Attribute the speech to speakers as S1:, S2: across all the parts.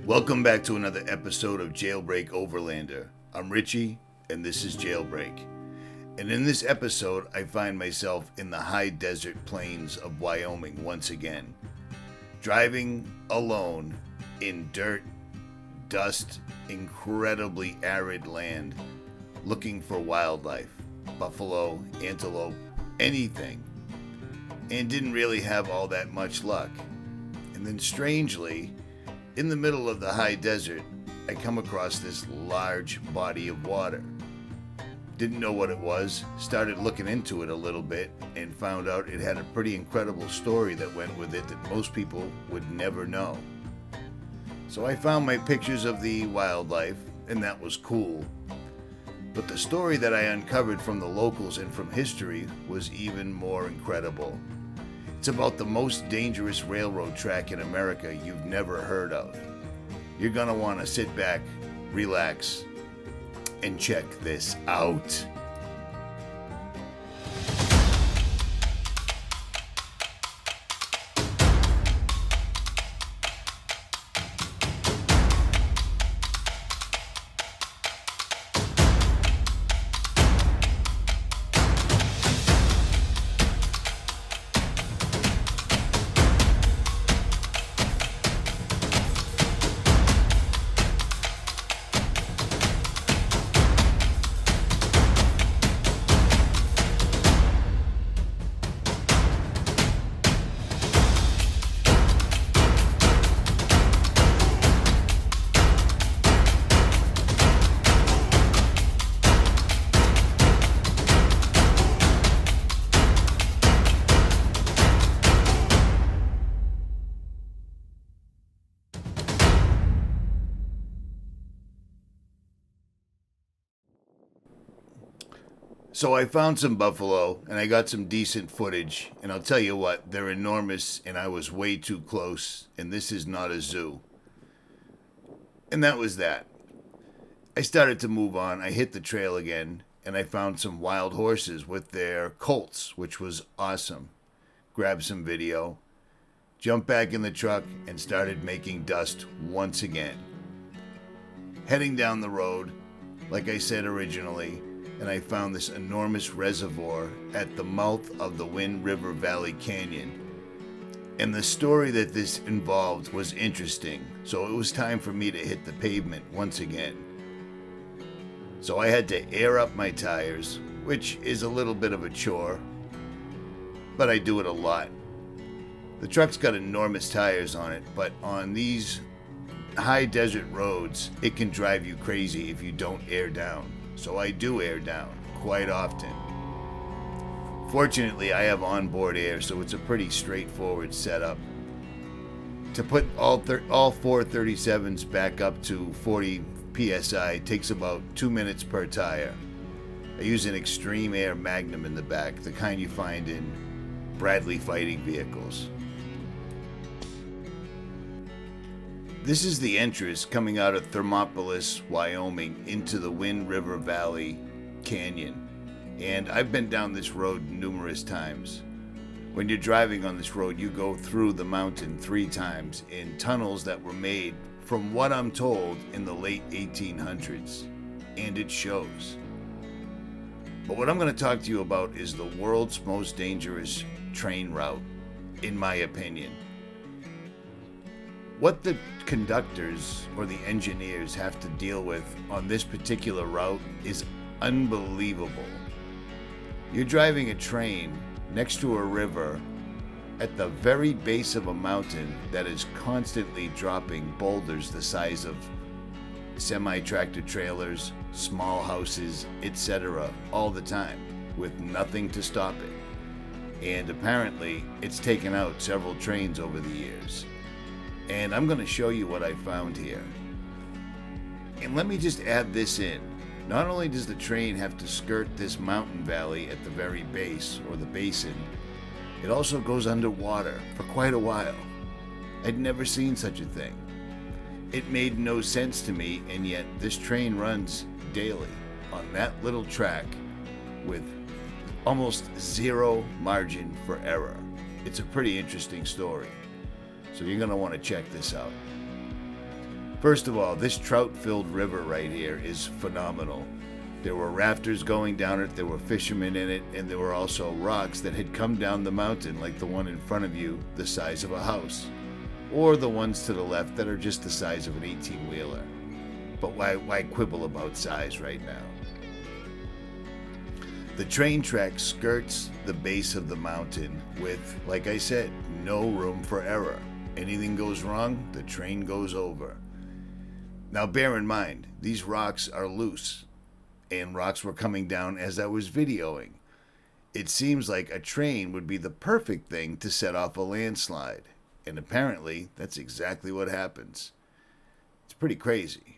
S1: Welcome back to another episode of JailBreak Overlander. I'm Richie, and this is JailBreak. And in this episode, I find myself in the high desert plains of Wyoming once again. Driving alone in dirt, dust, incredibly arid land, looking for wildlife, buffalo, antelope, anything. And didn't really have all that much luck. And then strangely, in the middle of the high desert, I come across this large body of water. Didn't know what it was, started looking into it a little bit, and found out it had a pretty incredible story that went with it that most people would never know. So I found my pictures of the wildlife, and that was cool. But the story that I uncovered from the locals and from history was even more incredible. It's about the most dangerous railroad track in America you've never heard of. You're gonna want to sit back, relax, and check this out. So I found some buffalo, and I got some decent footage, and I'll tell you what, they're enormous, and I was way too close, and this is not a zoo. And that was that. I started to move on, I hit the trail again, and I found some wild horses with their colts, which was awesome. Grabbed some video, jumped back in the truck, and started making dust once again. Heading down the road, like I said originally, and I found this enormous reservoir at the mouth of the Wind River Valley Canyon. And the story that this involved was interesting, so it was time for me to hit the pavement once again. So I had to air up my tires, which is a little bit of a chore, but I do it a lot. The truck's got enormous tires on it, but on these high desert roads, it can drive you crazy if you don't air down. So I do air down quite often. Fortunately, I have onboard air, so it's a pretty straightforward setup. To put all 437s back up to 40 psi takes about 2 minutes per tire. I use an Extreme Air Magnum in the back, the kind you find in Bradley fighting vehicles. This is the entrance coming out of Thermopolis, Wyoming, into the Wind River Valley Canyon. And I've been down this road numerous times. When you're driving on this road, you go through the mountain 3 times in tunnels that were made, from what I'm told, in the late 1800s. And it shows. But what I'm going to talk to you about is the world's most dangerous train route, in my opinion. What the conductors or the engineers have to deal with on this particular route is unbelievable. You're driving a train next to a river at the very base of a mountain that is constantly dropping boulders the size of semi-tractor trailers, small houses, etc. all the time, with nothing to stop it. And apparently, it's taken out several trains over the years. And I'm going to show you what I found here. And let me just add this in. Not only does the train have to skirt this mountain valley at the very base, or the basin, it also goes underwater for quite a while. I'd never seen such a thing. It made no sense to me, and yet this train runs daily on that little track with almost zero margin for error. It's a pretty interesting story. So you're going to want to check this out. First of all, this trout-filled river right here is phenomenal. There were rafters going down it, there were fishermen in it, and there were also rocks that had come down the mountain, like the one in front of you, the size of a house. Or the ones to the left that are just the size of an 18-wheeler. But why quibble about size right now? The train track skirts the base of the mountain with, like I said, no room for error. Anything goes wrong, the train goes over. Now bear in mind, these rocks are loose, and rocks were coming down as I was videoing. It seems like a train would be the perfect thing to set off a landslide, and apparently that's exactly what happens. It's pretty crazy.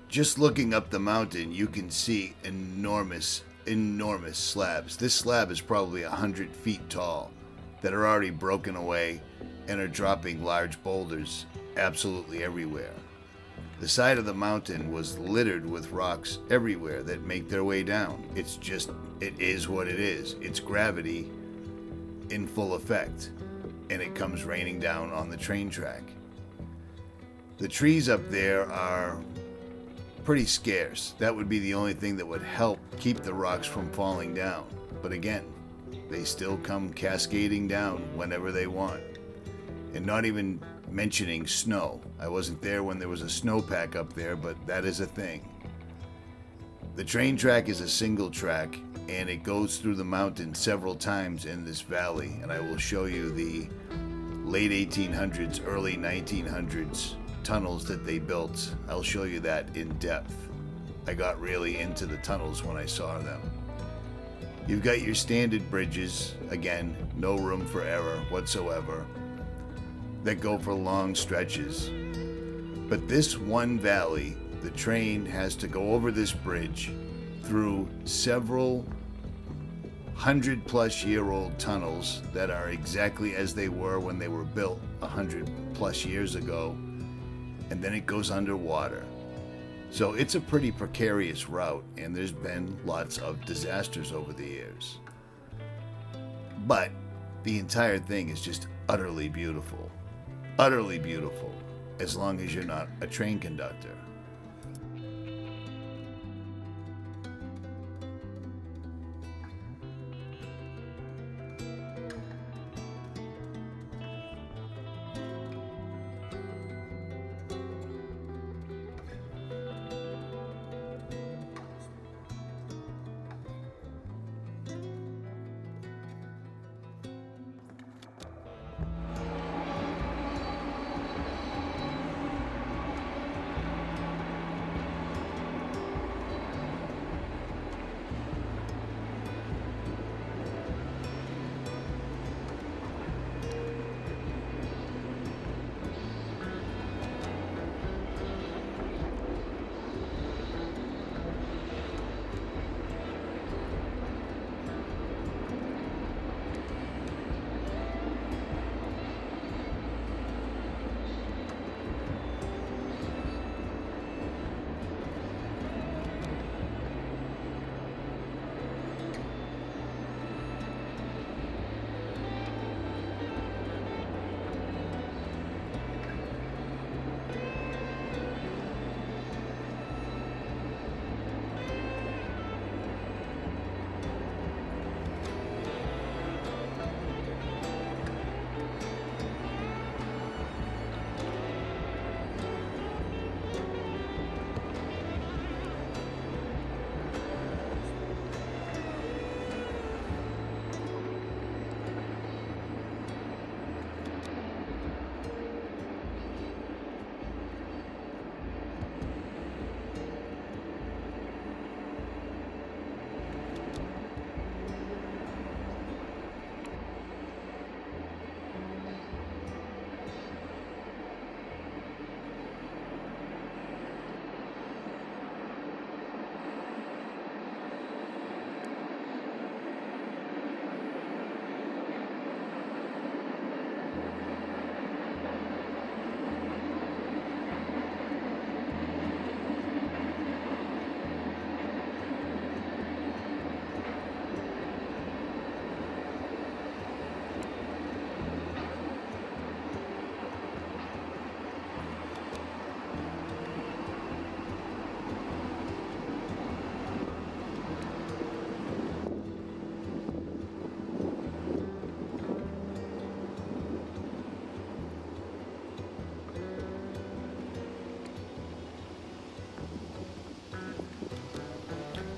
S1: Just looking up the mountain, you can see enormous slabs. This slab is probably 100 feet tall that are already broken away and are dropping large boulders absolutely everywhere. The side of the mountain was littered with rocks everywhere that make their way down. It is what it is. It's gravity in full effect, and it comes raining down on the train track. The trees up there are pretty scarce. That would be the only thing that would help keep the rocks from falling down. But again, they still come cascading down whenever they want. And not even mentioning snow. I wasn't there when there was a snowpack up there, but that is a thing. The train track is a single track, and it goes through the mountain several times in this valley, and I will show you the late 1800s, early 1900s tunnels that they built. I'll show you that in depth. I got really into the tunnels when I saw them. You've got your standard bridges, again, no room for error whatsoever, that go for long stretches. But this one valley, the train has to go over this bridge through several 100-plus-year-old tunnels that are exactly as they were when they were built 100-plus years ago, and then it goes underwater. So it's a pretty precarious route, and there's been lots of disasters over the years. But the entire thing is just utterly beautiful. Utterly beautiful, as long as you're not a train conductor.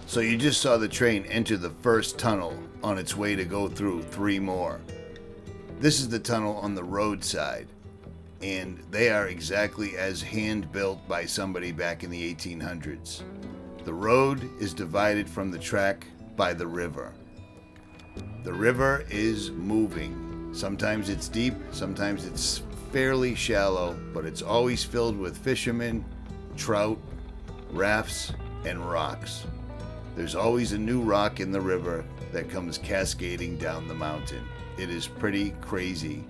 S1: So you just saw the train enter the first tunnel on its way to go through 3 more. This is the tunnel on the roadside, and they are exactly as hand-built by somebody back in the 1800s. The road is divided from the track by the river. The river is moving. Sometimes it's deep, sometimes it's fairly shallow, but it's always filled with fishermen, trout, rafts, and rocks. There's always a new rock in the river that comes cascading down the mountain. It is pretty crazy,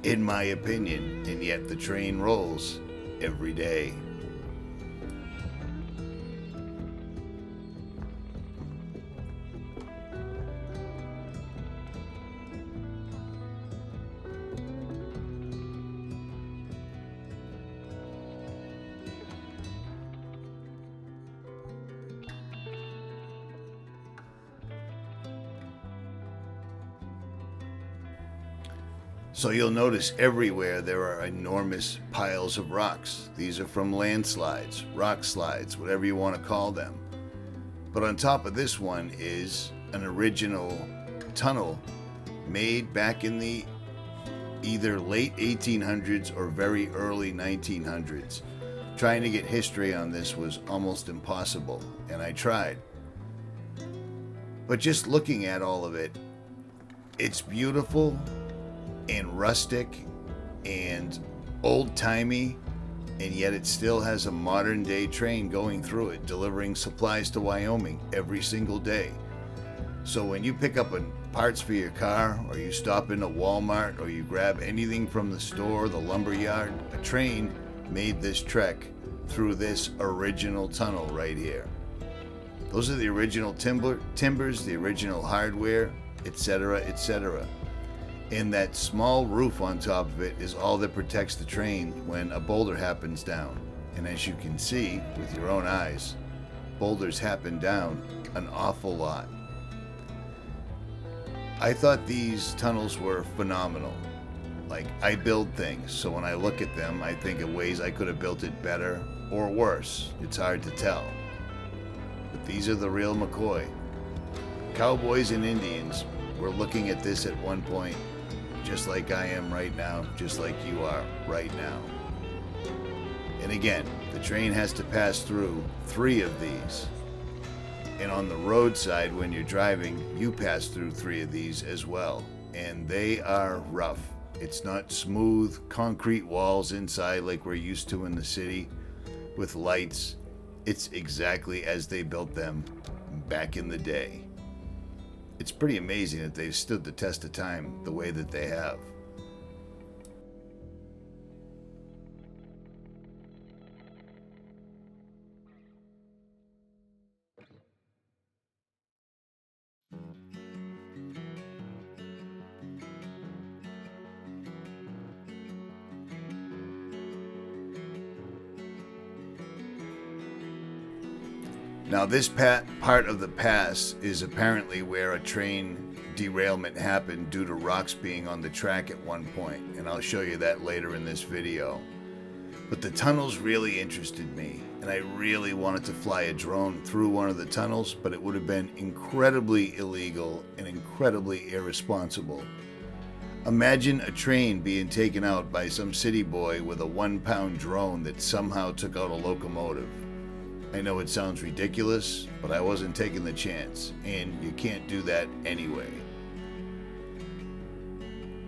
S1: in my opinion, and yet the train rolls every day. So you'll notice everywhere there are enormous piles of rocks. These are from landslides, rock slides, whatever you want to call them. But on top of this one is an original tunnel made back in the either late 1800s or very early 1900s. Trying to get history on this was almost impossible, and I tried. But just looking at all of it, it's beautiful and rustic and old-timey, and yet it still has a modern-day train going through it, delivering supplies to Wyoming every single day. So when you pick up parts for your car, or you stop into Walmart, or you grab anything from the store, the lumber yard, a train made this trek through this original tunnel right here. Those are the original timbers, the original hardware, etc., etc. And that small roof on top of it is all that protects the train when a boulder happens down. And as you can see with your own eyes, boulders happen down an awful lot. I thought these tunnels were phenomenal. Like, I build things, so when I look at them, I think of ways I could have built it better or worse. It's hard to tell. But these are the real McCoy. Cowboys and Indians were looking at this at one point, just like I am right now, just like you are right now. And again, the train has to pass through 3 of these. And on the roadside, when you're driving, you pass through 3 of these as well. And they are rough. It's not smooth concrete walls inside like we're used to in the city with lights. It's exactly as they built them back in the day. It's pretty amazing that they've stood the test of time the way that they have. Now this part of the pass is apparently where a train derailment happened due to rocks being on the track at one point, and I'll show you that later in this video. But the tunnels really interested me, and I really wanted to fly a drone through one of the tunnels, but it would have been incredibly illegal and incredibly irresponsible. Imagine a train being taken out by some city boy with a 1-pound drone that somehow took out a locomotive. I know it sounds ridiculous, but I wasn't taking the chance, and you can't do that anyway.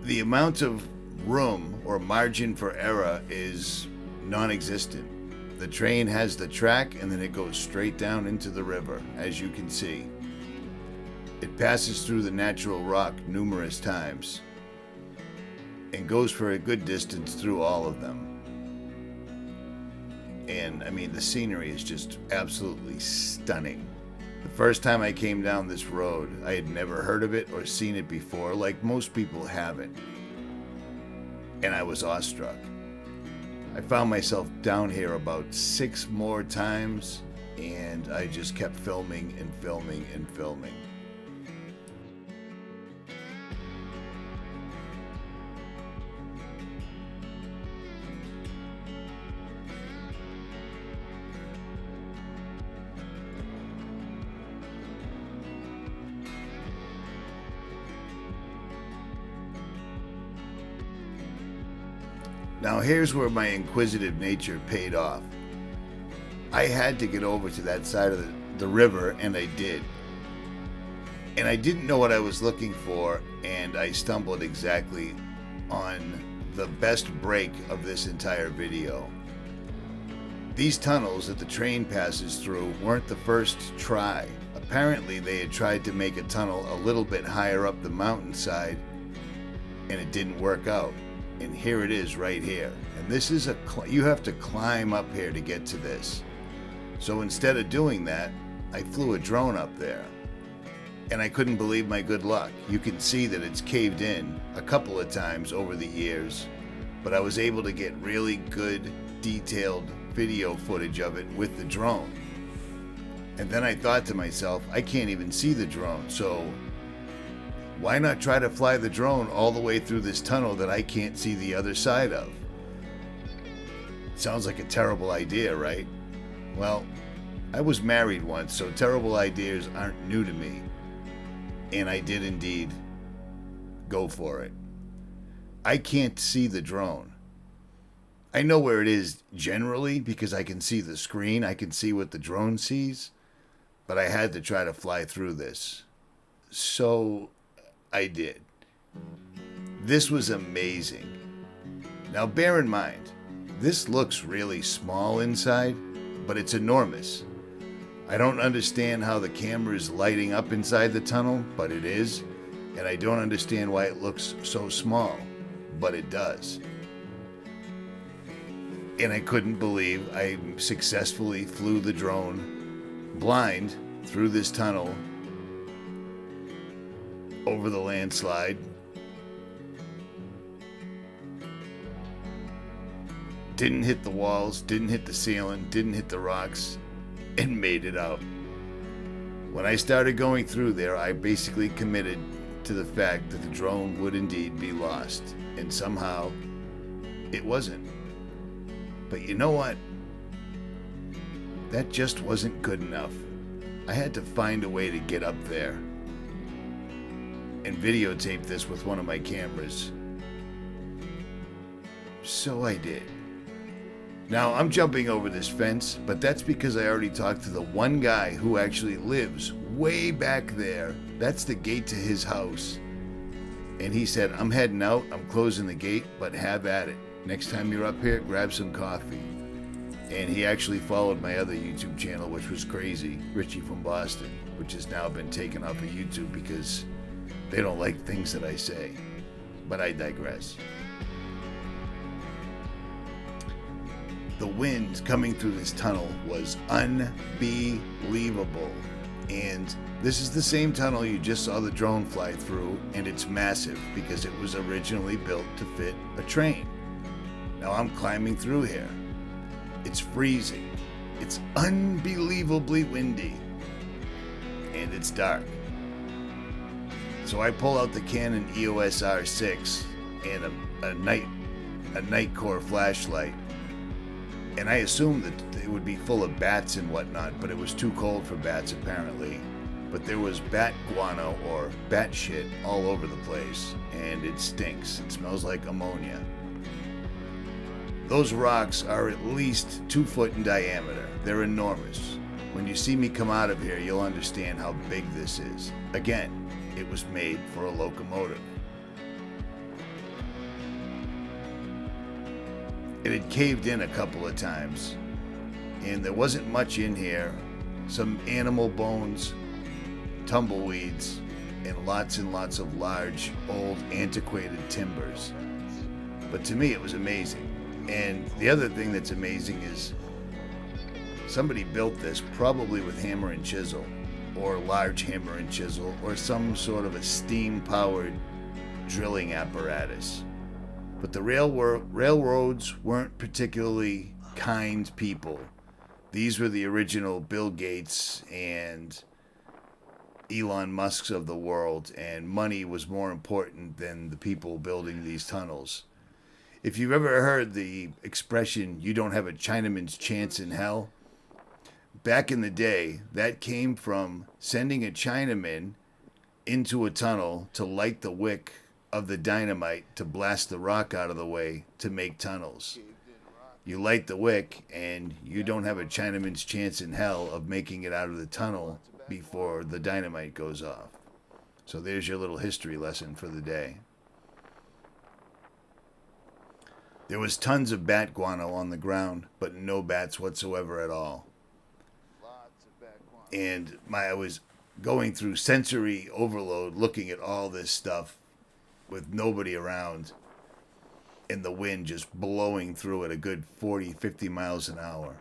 S1: The amount of room or margin for error is non-existent. The train has the track and then it goes straight down into the river, as you can see. It passes through the natural rock numerous times and goes for a good distance through all of them. And I mean, the scenery is just absolutely stunning. The first time I came down this road, I had never heard of it or seen it before, like most people haven't. And I was awestruck. I found myself down here about 6 more times, and I just kept filming and filming and filming. Now here's where my inquisitive nature paid off. I had to get over to that side of the river, and I did. And I didn't know what I was looking for, and I stumbled exactly on the best break of this entire video. These tunnels that the train passes through weren't the first try. Apparently they had tried to make a tunnel a little bit higher up the mountainside, and it didn't work out. And here it is right here. And this is you have to climb up here to get to this. So instead of doing that, I flew a drone up there. And I couldn't believe my good luck. You can see that it's caved in a couple of times over the years, but I was able to get really good, detailed video footage of it with the drone. And then I thought to myself, I can't even see the drone, so why not try to fly the drone all the way through this tunnel that I can't see the other side of? Sounds like a terrible idea, right? Well, I was married once, so terrible ideas aren't new to me. And I did indeed go for it. I can't see the drone. I know where it is generally because I can see the screen. I can see what the drone sees. But I had to try to fly through this. So I did. This was amazing. Now bear in mind, this looks really small inside, but it's enormous. I don't understand how the camera is lighting up inside the tunnel, but it is. And I don't understand why it looks so small, but it does. And I couldn't believe I successfully flew the drone blind through this tunnel over the landslide. Didn't hit the walls, didn't hit the ceiling, didn't hit the rocks, and made it out. When I started going through there, I basically committed to the fact that the drone would indeed be lost, and somehow it wasn't. But you know what? That just wasn't good enough. I had to find a way to get up there and videotape this with one of my cameras. So I did. Now, I'm jumping over this fence, but that's because I already talked to the one guy who actually lives way back there. That's the gate to his house. And he said, I'm heading out, I'm closing the gate, but have at it. Next time you're up here, grab some coffee. And he actually followed my other YouTube channel, which was crazy, Richie from Boston, which has now been taken off of YouTube because they don't like things that I say. But I digress. The wind coming through this tunnel was unbelievable. And this is the same tunnel you just saw the drone fly through, and it's massive because it was originally built to fit a train. Now I'm climbing through here. It's freezing. It's unbelievably windy. And it's dark. So I pull out the Canon EOS R6 and a night core flashlight. And I assumed that it would be full of bats and whatnot, but it was too cold for bats apparently. But there was bat guano or bat shit all over the place, and it stinks. It smells like ammonia. Those rocks are at least 2 foot in diameter. They're enormous. When you see me come out of here, you'll understand how big this is. Again, it was made for a locomotive. It had caved in a couple of times, and there wasn't much in here. Some animal bones, tumbleweeds, and lots of large, old, antiquated timbers. But to me, it was amazing. And the other thing that's amazing is somebody built this probably with hammer and chisel, or large hammer and chisel, or some sort of a steam-powered drilling apparatus. But the railroads weren't particularly kind people. These were the original Bill Gates and Elon Musks of the world, and money was more important than the people building these tunnels. If you've ever heard the expression, you don't have a Chinaman's chance in hell, back in the day, that came from sending a Chinaman into a tunnel to light the wick of the dynamite to blast the rock out of the way to make tunnels. You light the wick, and you don't have a Chinaman's chance in hell of making it out of the tunnel before the dynamite goes off. So there's your little history lesson for the day. There was tons of bat guano on the ground, but no bats whatsoever at all. And I was going through sensory overload looking at all this stuff with nobody around and the wind just blowing through at a good 40, 50 miles an hour.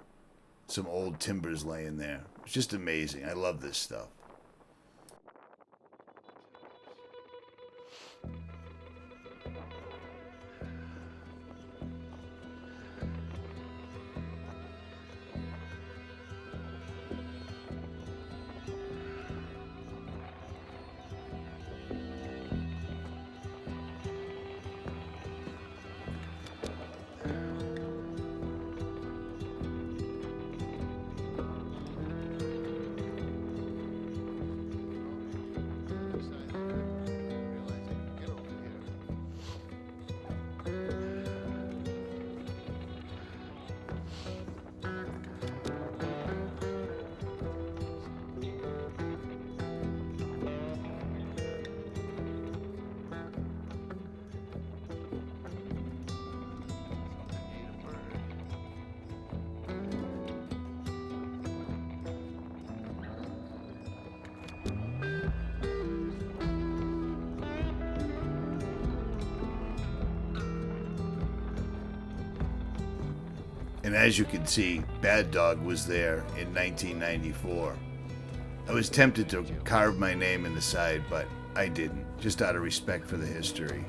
S1: Some old timbers laying there. It's just amazing. I love this stuff. And as you can see, Bad Dog was there in 1994. I was tempted to carve my name in the side, but I didn't, just out of respect for the history.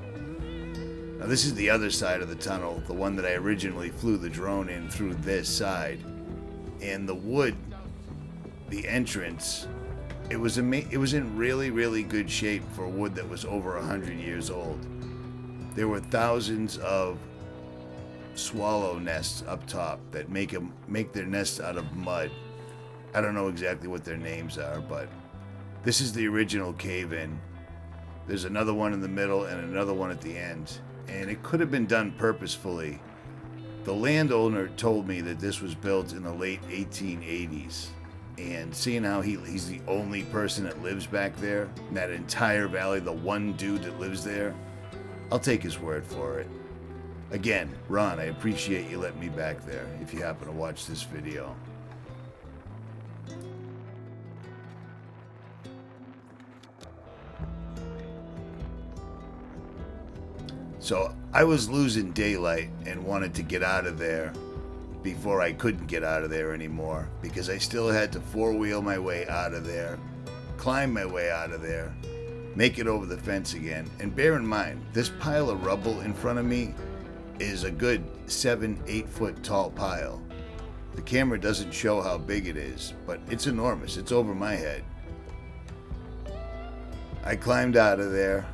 S1: Now this is the other side of the tunnel, the one that I originally flew the drone in through this side. And the wood, the entrance, it was in really, really good shape for wood that was over 100 years old. There were thousands of swallow nests up top that make their nests out of mud. I don't know exactly what their names are, but this is the original cave-in. There's another one in the middle and another one at the end, and it could have been done purposefully. The landowner told me that this was built in the late 1880s, and seeing how he's the only person that lives back there in that entire valley, the one dude that lives there, I'll take his word for it. Again, Ron, I appreciate you letting me back there if you happen to watch this video. So I was losing daylight and wanted to get out of there before I couldn't get out of there anymore, because I still had to four-wheel my way out of there, climb my way out of there, make it over the fence again. And bear in mind, this pile of rubble in front of me is a good 7-8 foot tall pile. The camera doesn't show how big it is, but it's enormous. It's over my head. I climbed out of there,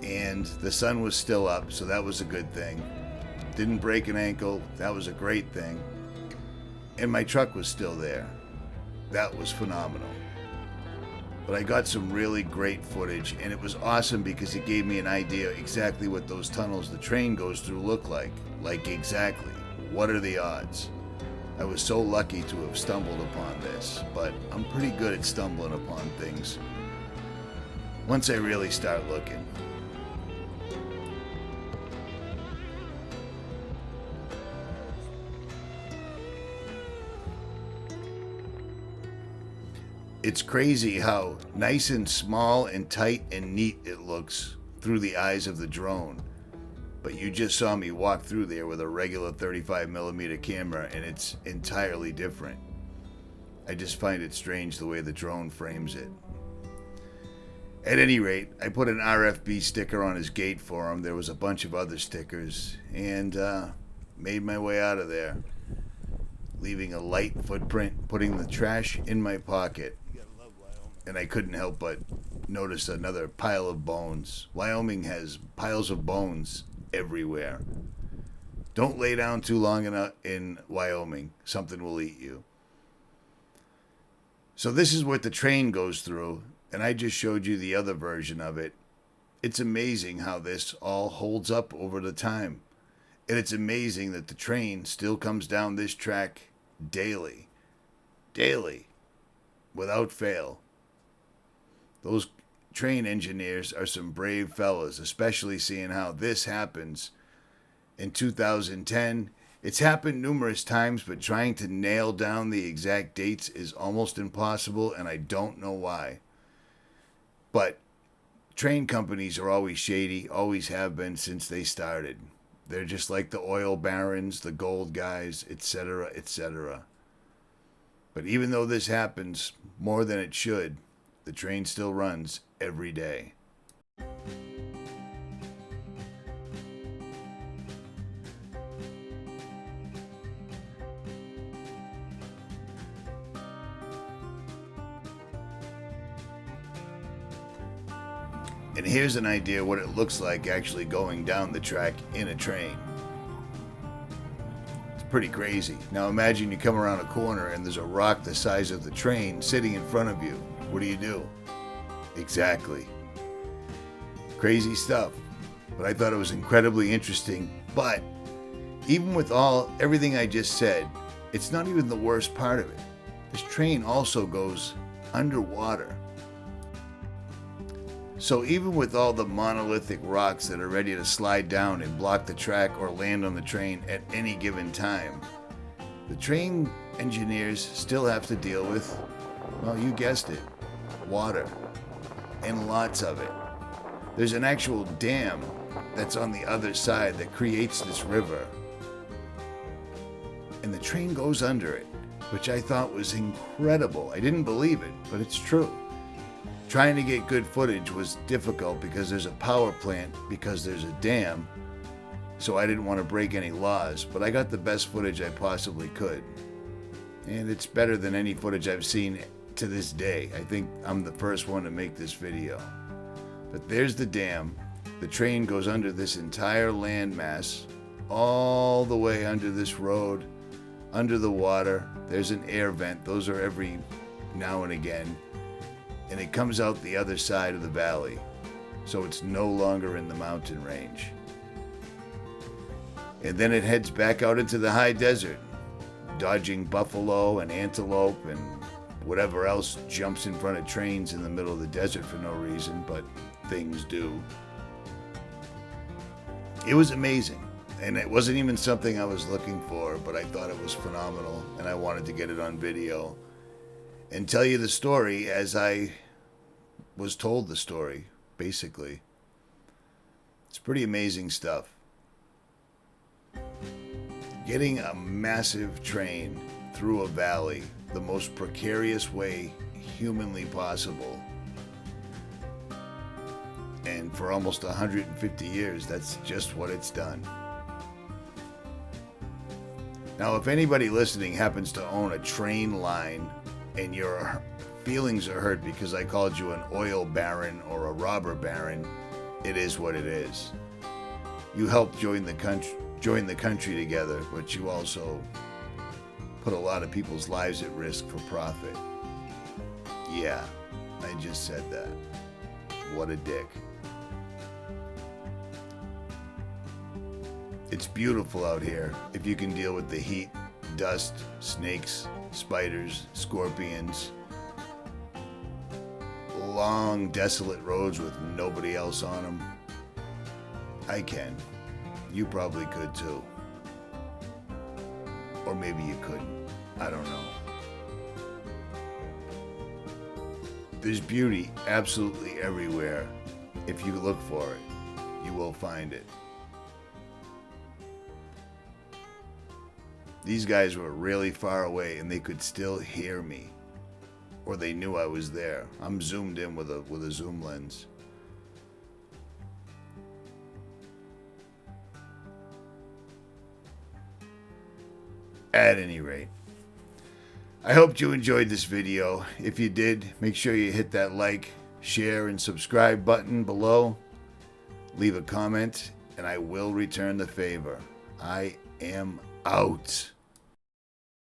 S1: and the sun was still up, so that was a good thing. Didn't break an ankle. That was a great thing. And my truck was still there. That was phenomenal. But I got some really great footage, and it was awesome because it gave me an idea exactly what those tunnels the train goes through look like. Like exactly. What are the odds? I was so lucky to have stumbled upon this, but I'm pretty good at stumbling upon things once I really start looking. It's crazy how nice and small and tight and neat it looks through the eyes of the drone. But you just saw me walk through there with a regular 35mm camera, and it's entirely different. I just find it strange the way the drone frames it. At any rate, I put an RFB sticker on his gate for him. There was a bunch of other stickers, and made my way out of there, leaving a light footprint, putting the trash in my pocket. And I couldn't help but notice another pile of bones. Wyoming has piles of bones everywhere. Don't lay down too long enough in Wyoming. Something will eat you. So this is what the train goes through. and I just showed you the other version of it. It's amazing how this all holds up over the time. And it's amazing that the train still comes down this track daily. Daily. Without fail. Those train engineers are some brave fellas, especially seeing how this happens in 2010. It's happened numerous times, but trying to nail down the exact dates is almost impossible, and I don't know why. But train companies are always shady, always have been since they started. They're just like the oil barons, the gold guys, etc., etc. But even though this happens more than it should, the train still runs every day. And here's an idea what it looks like actually going down the track in a train. It's pretty crazy. Now imagine you come around a corner and there's a rock the size of the train sitting in front of you. What do? Exactly. Crazy stuff. But I thought it was incredibly interesting. But even with everything I just said, it's not even the worst part of it. This train also goes underwater. So even with all the monolithic rocks that are ready to slide down and block the track or land on the train at any given time, the train engineers still have to deal with, well, you guessed it, water. And lots of it. There's an actual dam that's on the other side that creates this river. And the train goes under it, which I thought was incredible. I didn't believe it, but it's true. Trying to get good footage was difficult because there's a power plant, because there's a dam, so I didn't want to break any laws, but I got the best footage I possibly could. And it's better than any footage I've seen to this day. I think I'm the first one to make this video. But there's the dam. The train goes under this entire landmass, all the way under this road, under the water. There's an air vent. Those are every now and again. And it comes out the other side of the valley, so it's no longer in the mountain range. And then it heads back out into the high desert, dodging buffalo and antelope and whatever else jumps in front of trains in the middle of the desert for no reason, but things do. It was amazing, and it wasn't even something I was looking for, but I thought it was phenomenal, and I wanted to get it on video and tell you the story as I was told the story, basically. It's pretty amazing stuff. Getting a massive train through a valley the most precarious way humanly possible. And for almost 150 years, that's just what it's done. Now, if anybody listening happens to own a train line and your feelings are hurt because I called you an oil baron or a robber baron, it is what it is. You helped join the country together, but you also put a lot of people's lives at risk for profit. Yeah, I just said that. What a dick. It's beautiful out here if you can deal with the heat, dust, snakes, spiders, scorpions, long, desolate roads with nobody else on them. I can. You probably could too. Or maybe you couldn't. I don't know. There's beauty absolutely everywhere. If you look for it, you will find it. These guys were really far away and they could still hear me. Or they knew I was there. I'm zoomed in with a zoom lens. At any rate, I hope you enjoyed this video. If you did, make sure you hit that like, share, and subscribe button below. Leave a comment, and I will return the favor. I am out.